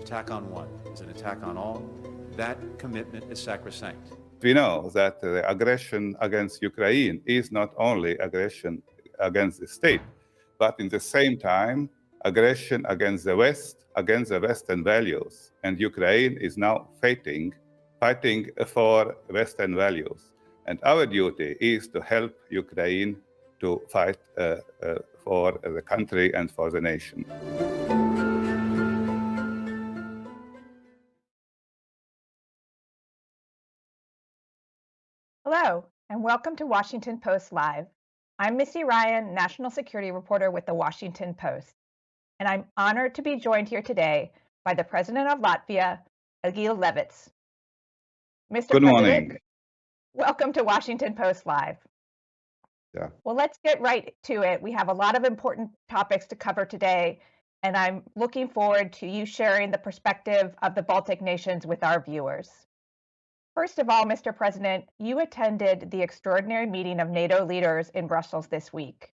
attack on one is an attack on all. That commitment is sacrosanct. We know that the aggression against Ukraine is not only aggression against the state, but in the same time, aggression against the West, against the Western values. And Ukraine is now fighting for Western values. And our duty is to help Ukraine to fight for the country and for the nation. Hello, and welcome to Washington Post Live. I'm Missy Ryan, national security reporter with the Washington Post, and I'm honored to be joined here today by the President of Latvia, Egils Levits. Mr. Good morning. Welcome to Washington Post Live. Yeah. Well, let's get right to it. We have a lot of important topics to cover today, and I'm looking forward to you sharing the perspective of the Baltic nations with our viewers. First of all, Mr. President, you attended the extraordinary meeting of NATO leaders in Brussels this week.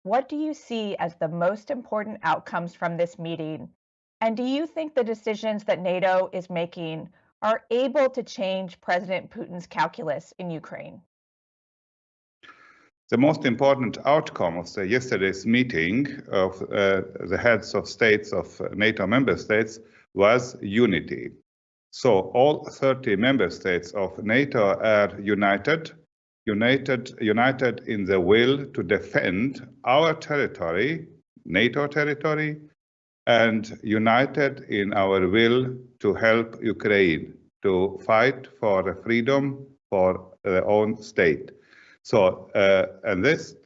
What do you see as the most important outcomes from this meeting? And do you think the decisions that NATO is making are able to change President Putin's calculus in Ukraine? The most important outcome of yesterday's meeting of the heads of states of NATO member states was unity. So all 30 member states of NATO are united in the will to defend our territory, NATO territory, and united in our will to help Ukraine to fight for the freedom for their own state. So, and these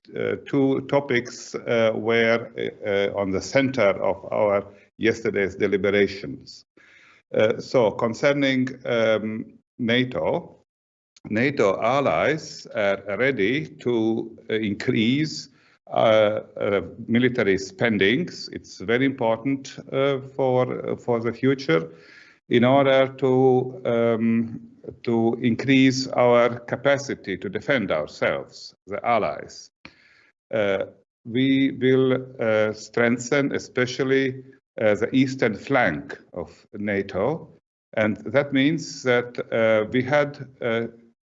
two topics were on the center of our yesterday's deliberations. So concerning NATO allies are ready to increase military spendings. It's very important for the future in order to increase our capacity to defend ourselves, the allies. We will strengthen especially the eastern flank of NATO, and that means that we had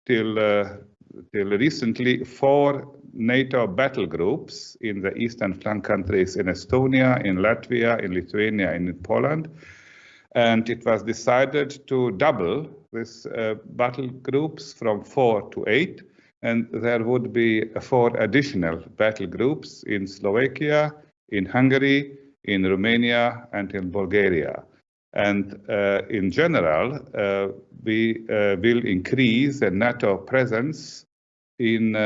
till recently 4 NATO battle groups in the eastern flank countries in Estonia, in Latvia, in Lithuania, and in Poland. And it was decided to double these battle groups from 4 to 8, and there would be 4 additional battle groups in Slovakia, in Hungary, in Romania, and in Bulgaria. And in general, we will increase the NATO presence in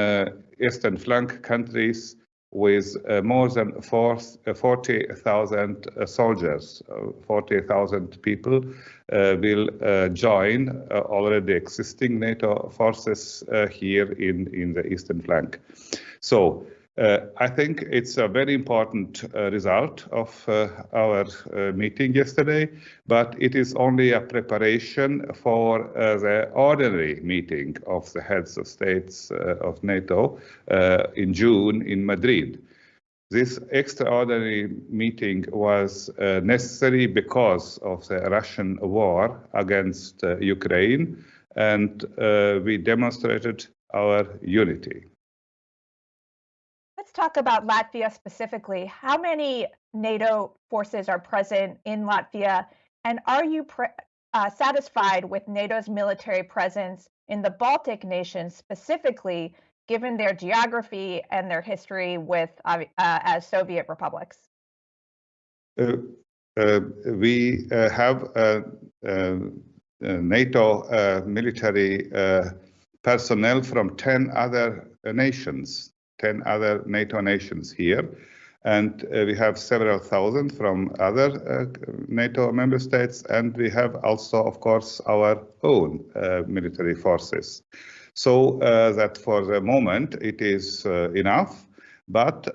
eastern flank countries with more than 40,000 soldiers. 40,000 people will join already existing NATO forces here in the eastern flank. So I think it's a very important result of our meeting yesterday, but it is only a preparation for the ordinary meeting of the heads of states of NATO in June in Madrid. This extraordinary meeting was necessary because of the Russian war against Ukraine, and we demonstrated our unity. Let's talk about Latvia specifically. How many NATO forces are present in Latvia, and are you satisfied with NATO's military presence in the Baltic nations specifically, given their geography and their history with as Soviet republics? We have NATO military personnel from 10 other nations. 10 other NATO nations here, and we have several thousand from other NATO member states, and we have also, of course, our own military forces. So that for the moment it is enough, but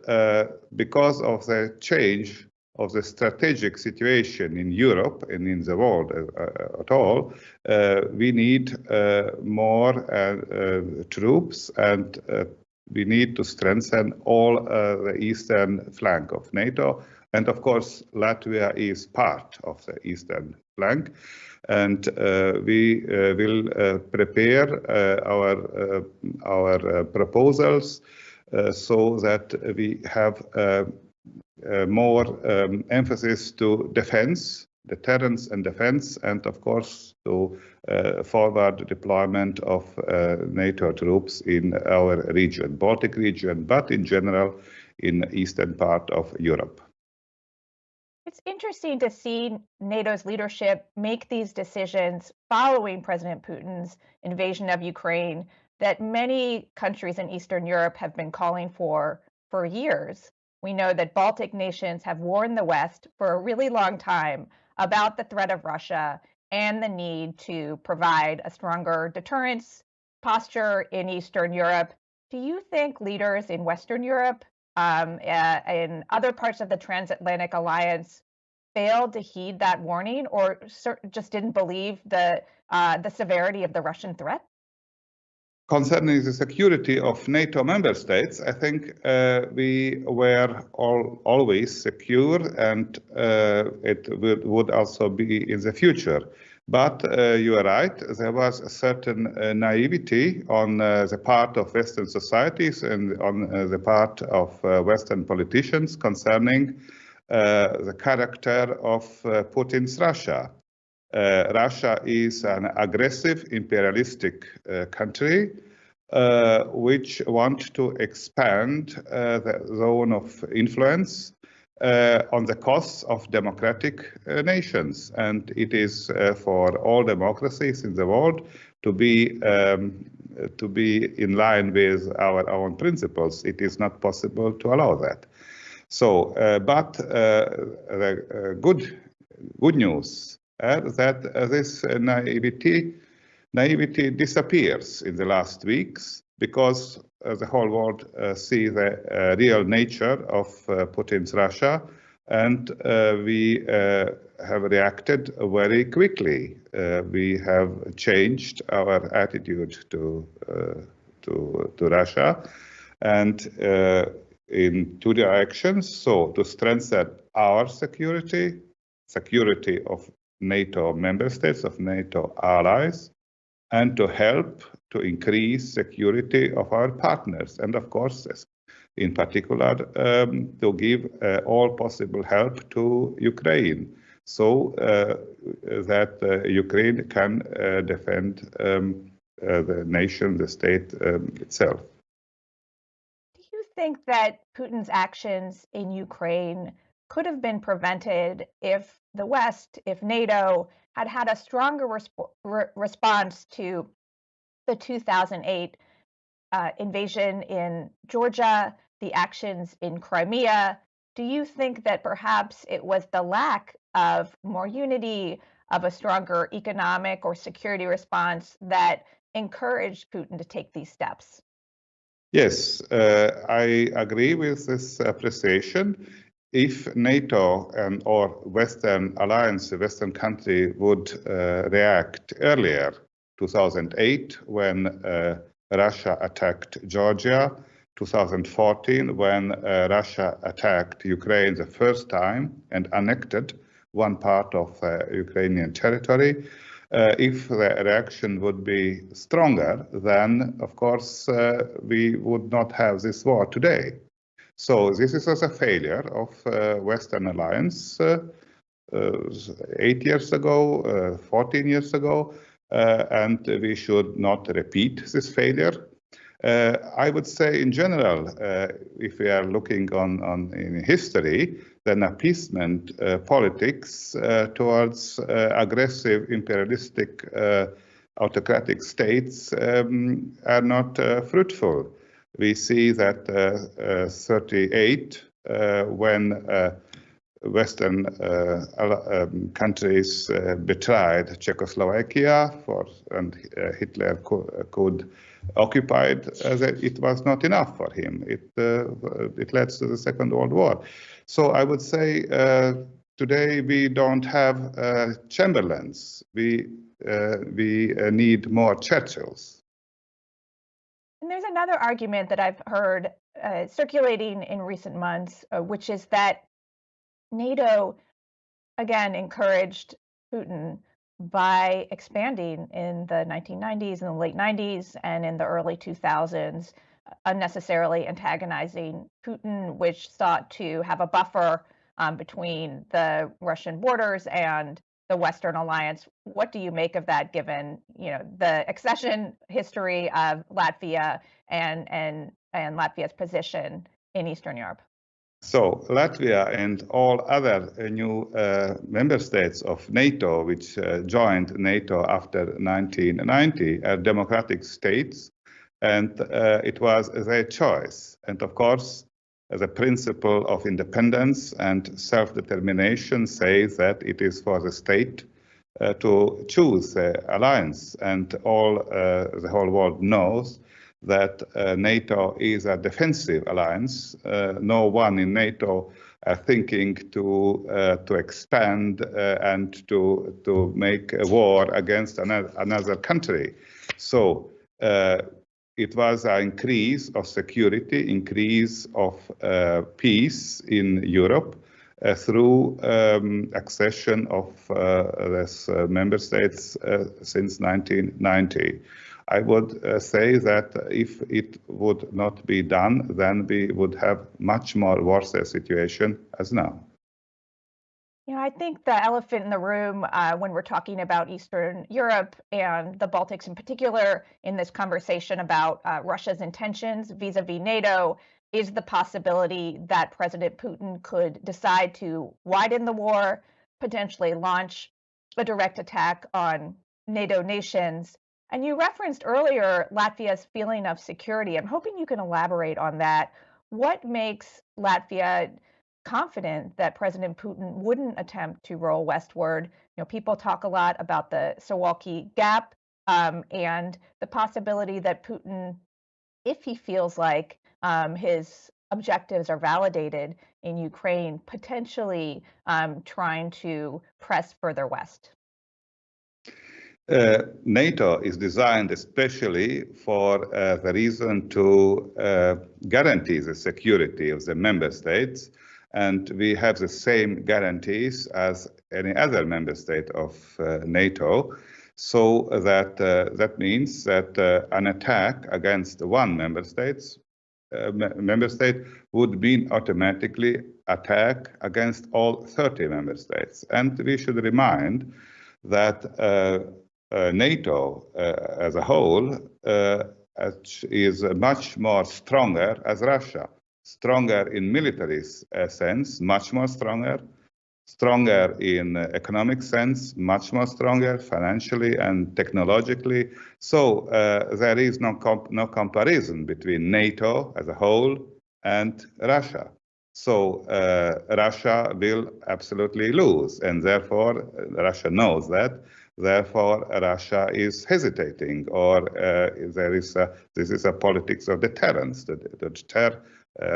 because of the change of the strategic situation in Europe and in the world at all, we need more troops, and we need to strengthen all the eastern flank of NATO And of course, Latvia is part of the eastern flank, and we will prepare our proposals so that we have more emphasis to defense, deterrence and defense, and of course to forward deployment of NATO troops in our region, Baltic region, but in general in eastern part of Europe. It's interesting to see NATO's leadership make these decisions following President Putin's invasion of Ukraine that many countries in Eastern Europe have been calling for years. We know that Baltic nations have warned the West for a really long time about the threat of Russia and the need to provide a stronger deterrence posture in Eastern Europe. Do you think leaders in Western Europe, in other parts of the transatlantic alliance, failed to heed that warning, or just didn't believe the severity of the Russian threat? Concerning the security of NATO member states, I think we were always secure, and it would also be in the future. But you are right, there was a certain naivety on the part of Western societies and on the part of Western politicians concerning the character of Putin's Russia. Russia is an aggressive imperialistic country which wants to expand the zone of influence on the costs of democratic nations. And it is for all democracies in the world to be in line with our own principles. It is not possible to allow that. So, but the good news that this naivety disappears in the last weeks, because the whole world see the real nature of Putin's Russia, and we have reacted very quickly. We have changed our attitude to Russia, and in two directions. So to strengthen our security of NATO member states, of NATO allies, and to help to increase security of our partners. And of course, in particular, to give all possible help to Ukraine, so that Ukraine can defend the nation, the state itself. Do you think that Putin's actions in Ukraine could have been prevented if the West, if NATO, had a stronger response to the 2008 invasion in Georgia, the actions in Crimea? Do you think that perhaps it was the lack of more unity, of a stronger economic or security response that encouraged Putin to take these steps? Yes, I agree with this appreciation. If NATO or Western alliance, Western country would react earlier, 2008, when Russia attacked Georgia, 2014, when Russia attacked Ukraine the first time and annexed one part of Ukrainian territory, if the reaction would be stronger, then of course we would not have this war today. So this is a failure of Western alliance 8 years ago, 14 years ago, and we should not repeat this failure. I would say in general, if we are looking in history, then appeasement politics towards aggressive imperialistic autocratic states are not fruitful. We see that 38, when Western countries betrayed Czechoslovakia and Hitler could occupy it was not enough for him. It led to the Second World War. So I would say today we don't have Chamberlains. We need more Churchills. And there's another argument that I've heard circulating in recent months, which is that NATO, again, encouraged Putin by expanding in the 1990s and the late 90s and in the early 2000s, unnecessarily antagonizing Putin, which sought to have a buffer between the Russian borders and the Western alliance. What do you make of that, given the accession history of Latvia and Latvia's position in Eastern Europe? So Latvia and all other new member states of NATO, which joined NATO after 1990, are democratic states, and it was their choice. And of course, the principle of independence and self-determination says that it is for the state to choose the alliance, and the whole world knows that NATO is a defensive alliance. No one in NATO are thinking to expand and to make a war against another country. So it was an increase of security, increase of peace in Europe through accession of these member states since 1990. I would say that if it would not be done, then we would have much more worse situation as now. I think the elephant in the room when we're talking about Eastern Europe and the Baltics in particular in this conversation about Russia's intentions vis-a-vis NATO is the possibility that President Putin could decide to widen the war, potentially launch a direct attack on NATO nations. And you referenced earlier Latvia's feeling of security. I'm hoping you can elaborate on that. What makes Latvia confident that President Putin wouldn't attempt to roll westward? People talk a lot about the Suwalki Gap and the possibility that Putin, if he feels like his objectives are validated in Ukraine, potentially trying to press further west. NATO is designed especially for the reason to guarantee the security of the member states, and we have the same guarantees as any other member state of NATO. So that means that an attack against one member state would mean automatically attack against all 30 member states. And we should remind that NATO as a whole is much more stronger as Russia, stronger in military sense, much more stronger in economic sense, much more stronger financially and technologically. So there is no comparison between NATO as a whole and Russia. So Russia will absolutely lose, and therefore Russia knows that. Therefore, Russia is hesitating, or this is a politics of deterrence to deter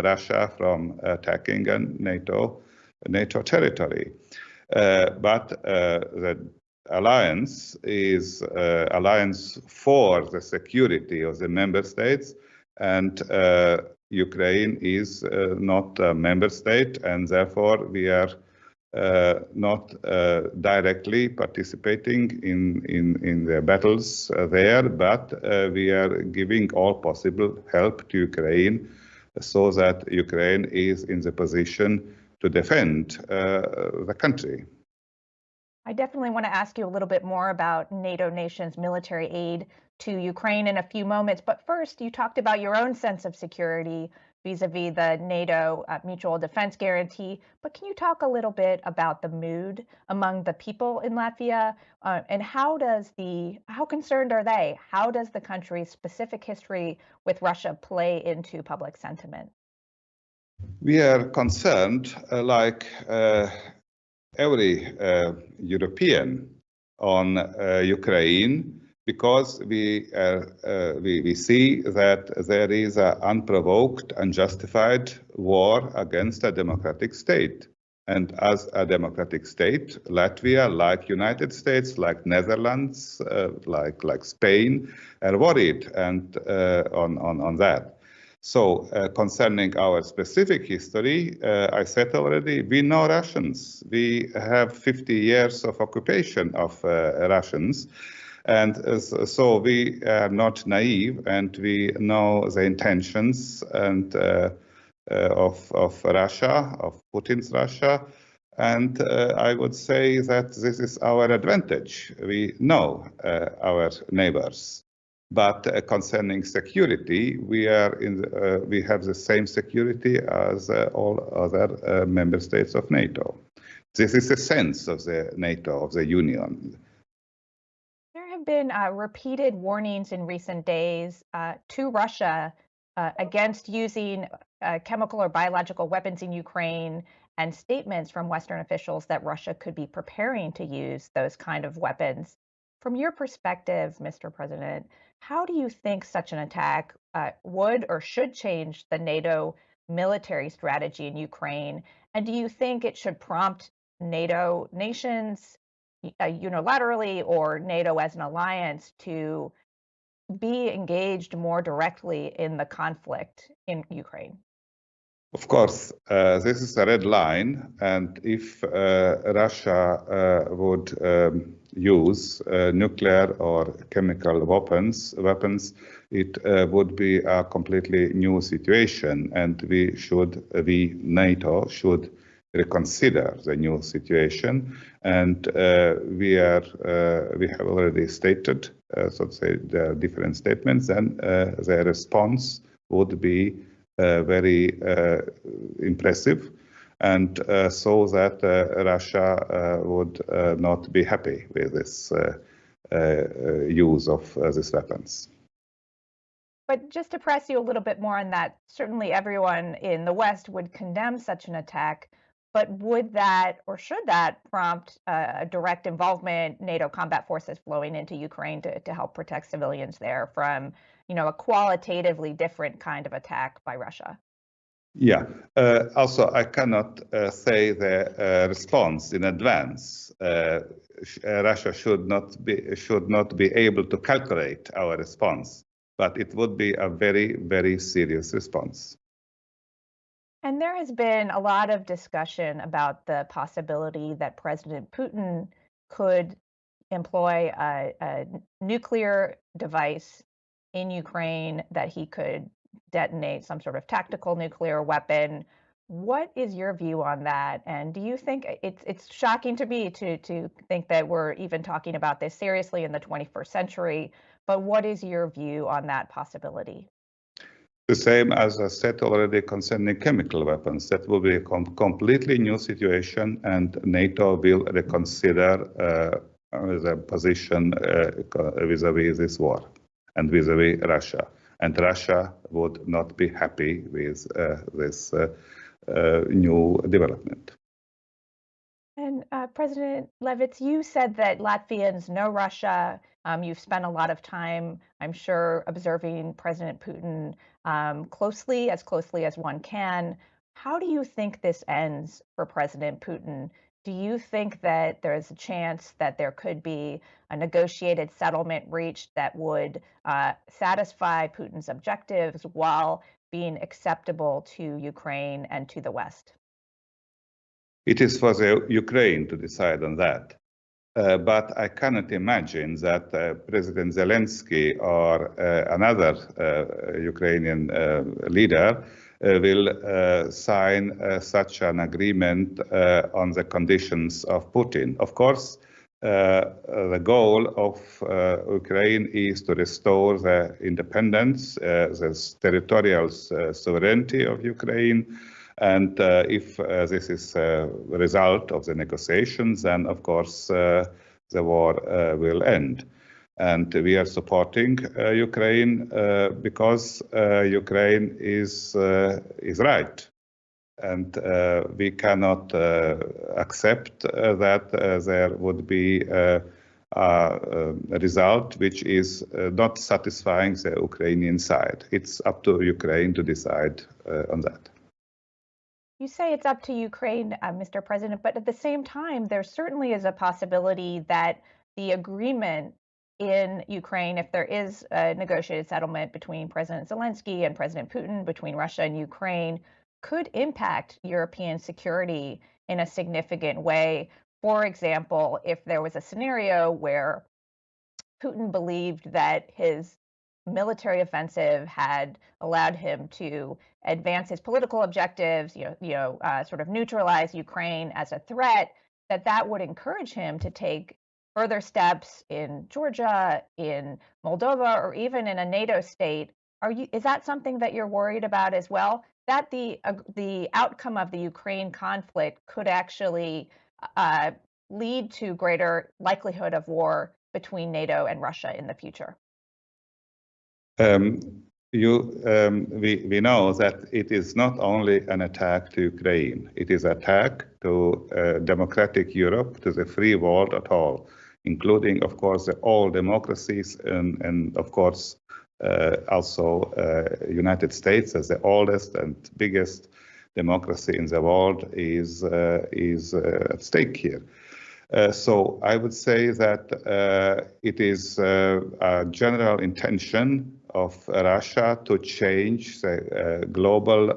Russia from attacking NATO territory. But the alliance is alliance for the security of the member states, and Ukraine is not a member state, and therefore we are not directly participating in the battles there, but we are giving all possible help to Ukraine so that Ukraine is in the position to defend the country. I definitely want to ask you a little bit more about NATO nations' military aid to Ukraine in a few moments. But first, you talked about your own sense of security vis-a-vis the NATO Mutual Defense Guarantee. But can you talk a little bit about the mood among the people in Latvia and how concerned are they? How does the country's specific history with Russia play into public sentiment? We are concerned, like every European, on Ukraine, because we see that there is an unprovoked, unjustified war against a democratic state. And as a democratic state, Latvia, like United States, like Netherlands, like Spain, are worried and on that. So concerning our specific history, I said already, we know Russians. We have 50 years of occupation of Russians. And so we are not naive, and we know the intentions and of Russia, of Putin's Russia. And I would say that this is our advantage. We know our neighbors. But concerning security, we have the same security as all other member states of NATO. This is the sense of the NATO, of the Union. There have been repeated warnings in recent days to Russia against using chemical or biological weapons in Ukraine, and statements from Western officials that Russia could be preparing to use those kind of weapons. From your perspective, Mr. President, how do you think such an attack would or should change the NATO military strategy in Ukraine? And do you think it should prompt NATO nations unilaterally or NATO as an alliance to be engaged more directly in the conflict in Ukraine? Of course, this is a red line, and if Russia would use nuclear or chemical weapons, it would be a completely new situation, and we NATO should reconsider the new situation. And we have already stated, so to say, the different statements, and the response would be very impressive, and so that Russia would not be happy with this use of these weapons. But just to press you a little bit more on that, certainly everyone in the West would condemn such an attack, but would that or should that prompt a direct involvement, NATO combat forces flowing into Ukraine to help protect civilians there from, a qualitatively different kind of attack by Russia? Yeah. Also, I cannot say the response in advance. Russia should not be able to calculate our response, but it would be a very, very serious response. And there has been a lot of discussion about the possibility that President Putin could employ a nuclear device in Ukraine, that he could detonate some sort of tactical nuclear weapon. What is your view on that? And do you think it's shocking to me to think that we're even talking about this seriously in the 21st century, but what is your view on that possibility? The same as I said already concerning chemical weapons. That will be a completely new situation, and NATO will reconsider the position vis-a-vis this war and vis-a-vis Russia. And Russia would not be happy with this new development. And President Levits, you said that Latvians know Russia. You've spent a lot of time, I'm sure, observing President Putin closely as one can. How do you think this ends for President Putin? Do you think that there's a chance that there could be a negotiated settlement reached that would satisfy Putin's objectives while being acceptable to Ukraine and to the West? It is for the Ukraine to decide on that. But I cannot imagine that President Zelensky or another Ukrainian leader will sign such an agreement on the conditions of Putin. Of course, the goal of Ukraine is to restore the independence, the territorial sovereignty of Ukraine. And if this is a result of the negotiations, then of course the war will end. And we are supporting Ukraine because Ukraine is right. And we cannot accept that there would be a result which is not satisfying the Ukrainian side. It's up to Ukraine to decide on that. You say it's up to Ukraine, Mr. President, but at the same time, there certainly is a possibility that the agreement in Ukraine, if there is a negotiated settlement between President Zelensky and President Putin, between Russia and Ukraine, could impact European security in a significant way. For example, if there was a scenario where Putin believed that his military offensive had allowed him to advance his political objectives, sort of neutralize Ukraine as a threat, that would encourage him to take further steps in Georgia, in Moldova, or even in a NATO state. Is that something that you're worried about as well? That the outcome of the Ukraine conflict could actually lead to greater likelihood of war between NATO and Russia in the future? We know that it is not only an attack to Ukraine, it is an attack to democratic Europe, to the free world at all, including, of course, all democracies and of course, also United States as the oldest and biggest democracy in the world is at stake here. So I would say that it is a general intention of Russia to change the global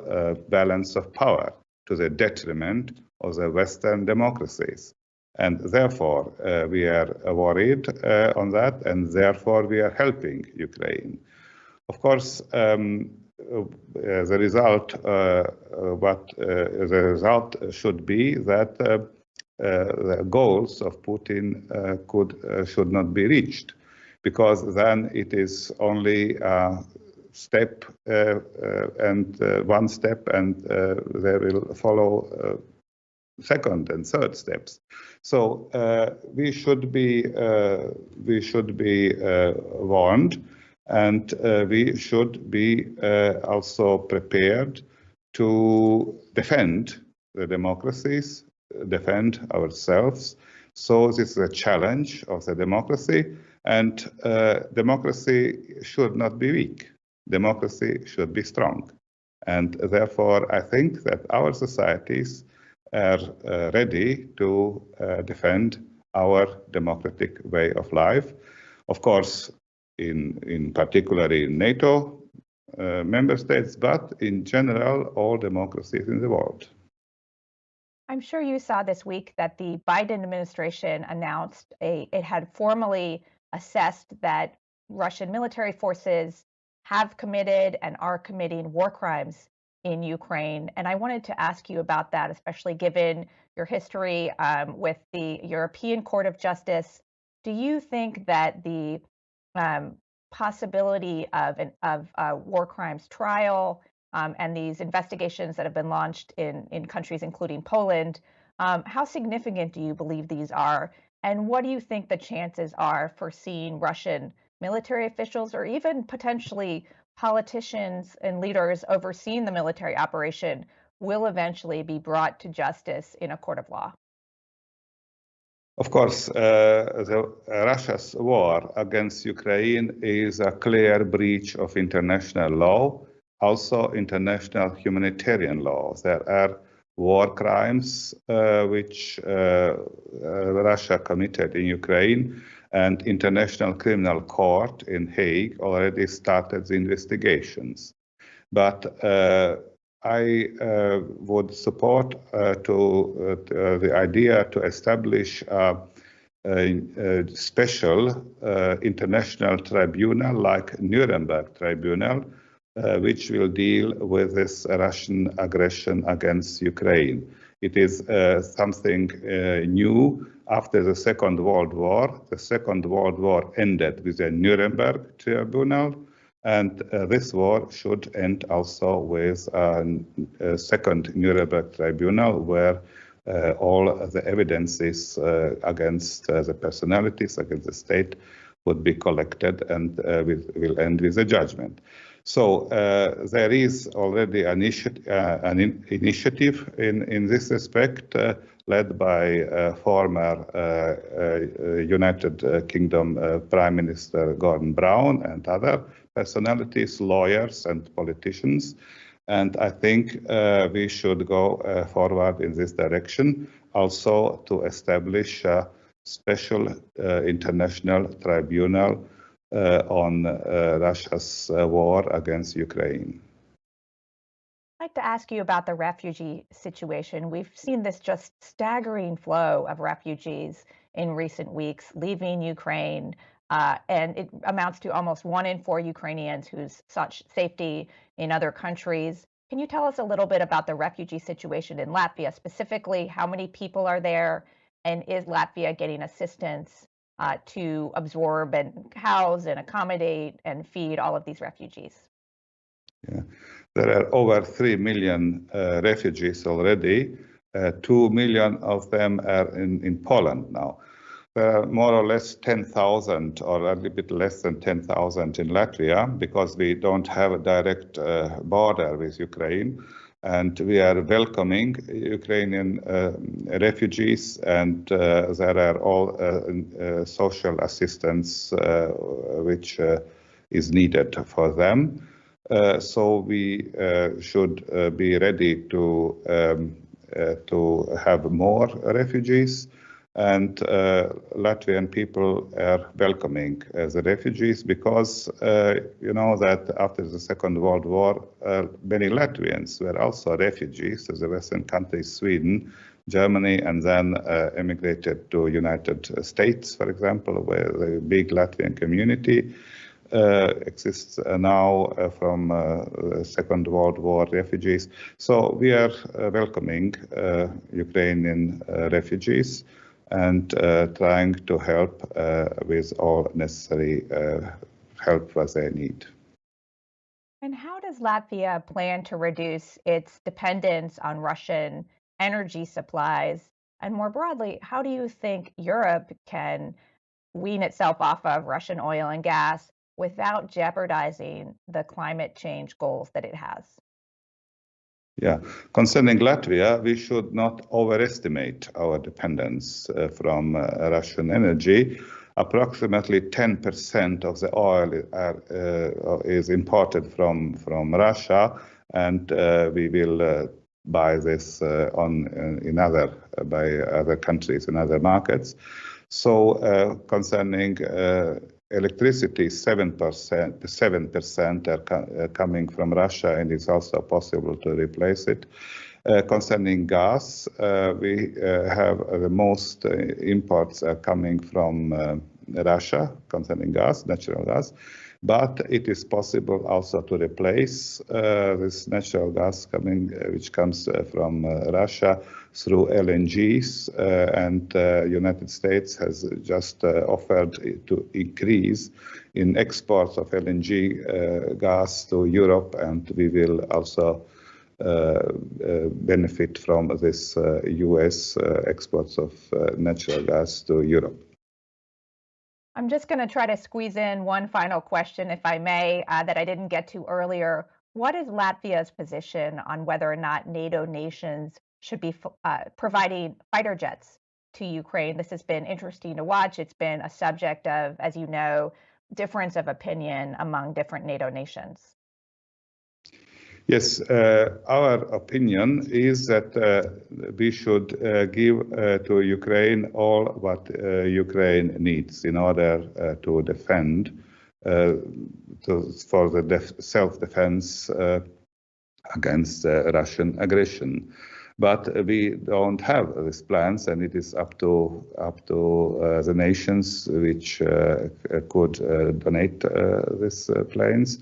balance of power to the detriment of the Western democracies. And therefore, we are worried on that, and therefore we are helping Ukraine. Of course, the result should be that the goals of Putin should not be reached, because then it is only a step and one step, and there will follow second and third steps. So we should be warned, and we should be also prepared to defend the democracies, defend ourselves. So this is a challenge of the democracy, and democracy should not be weak. Democracy should be strong. And therefore, I think that our societies are ready to defend our democratic way of life. Of course, in particular in NATO member states, but in general, all democracies in the world. I'm sure you saw this week that the Biden administration announced it had formally assessed that Russian military forces have committed and are committing war crimes in Ukraine. And I wanted to ask you about that, especially given your history with the European Court of Justice. Do you think that the possibility of a war crimes trial and these investigations that have been launched in countries including Poland, how significant do you believe these are? And what do you think the chances are for seeing Russian military officials or even potentially politicians and leaders overseeing the military operation will eventually be brought to justice in a court of law? Of course, Russia's war against Ukraine is a clear breach of international law, also international humanitarian law. There are war crimes which Russia committed in Ukraine, and International Criminal Court in Hague already started the investigations. But I would support the idea to establish a special international tribunal like Nuremberg Tribunal, which will deal with this Russian aggression against Ukraine. It is something new after the Second World War. The Second World War ended with the Nuremberg Tribunal, and this war should end also with a second Nuremberg Tribunal, where all the evidences against the personalities, against the state, would be collected and will end with a judgment. So there is already an initiative in this respect, led by former United Kingdom Prime Minister Gordon Brown and other personalities, lawyers and politicians. And I think we should go forward in this direction, also to establish a special international tribunal on Russia's war against Ukraine. I'd like to ask you about the refugee situation. We've seen this just staggering flow of refugees in recent weeks leaving Ukraine, and it amounts to almost 1 in 4 Ukrainians who's sought safety in other countries. Can you tell us a little bit about the refugee situation in Latvia, specifically how many people are there, and is Latvia getting assistance to absorb and house and accommodate and feed all of these refugees? Yeah. There are over 3 million refugees already. 2 million of them are in Poland now. There are more or less 10,000 or a little bit less than 10,000 in Latvia because we don't have a direct border with Ukraine. And we are welcoming Ukrainian refugees, and there are all social assistance which is needed for them. So we should be ready to have more refugees, and Latvian people are welcoming the refugees because you know that after the Second World War, many Latvians were also refugees to the Western countries, Sweden, Germany, and then emigrated to United States, for example, where the big Latvian community exists now from Second World War refugees. So we are welcoming Ukrainian refugees and trying to help with all necessary help that they need. And how does Latvia plan to reduce its dependence on Russian energy supplies? And more broadly, how do you think Europe can wean itself off of Russian oil and gas without jeopardizing the climate change goals that it has? Yeah, concerning Latvia, we should not overestimate our dependence from Russian energy. Approximately 10% of the oil is imported from Russia, and we will buy this by other countries in other markets. So concerning electricity, 7% are coming from Russia, and it's also possible to replace it. Concerning gas, we have the most imports are coming from Russia concerning gas, natural gas. But it is possible also to replace this natural gas which comes from Russia through LNGs, and United States has just offered to increase in exports of LNG gas to Europe, and we will also benefit from this US exports of natural gas to Europe. I'm just going to try to squeeze in one final question, if I may, that I didn't get to earlier. What is Latvia's position on whether or not NATO nations should be providing fighter jets to Ukraine? This has been interesting to watch. It's been a subject of, as you know, difference of opinion among different NATO nations. Yes, our opinion is that we should give to Ukraine all what Ukraine needs in order to defend for the self-defense against Russian aggression. But we don't have these plans, and it is up to the nations which could donate these planes.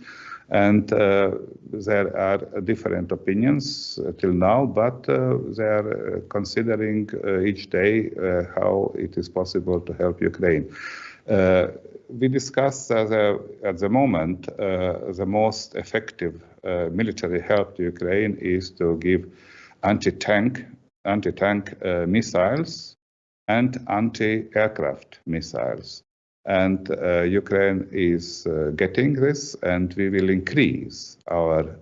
And there are different opinions till now, but they are considering each day how it is possible to help Ukraine. We discussed at the moment the most effective military help to Ukraine is to give anti-tank missiles and anti-aircraft missiles. And Ukraine is getting this, and we will increase our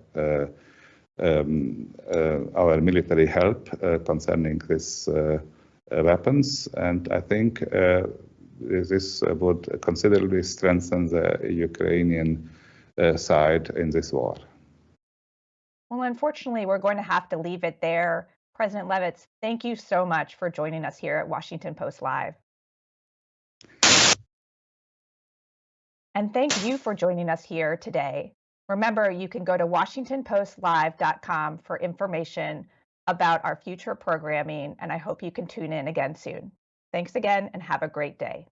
military help concerning these weapons. And I think this would considerably strengthen the Ukrainian side in this war. Well, unfortunately, we're going to have to leave it there. President Levits, thank you so much for joining us here at Washington Post Live. And thank you for joining us here today. Remember, you can go to WashingtonPostLive.com for information about our future programming, and I hope you can tune in again soon. Thanks again and have a great day.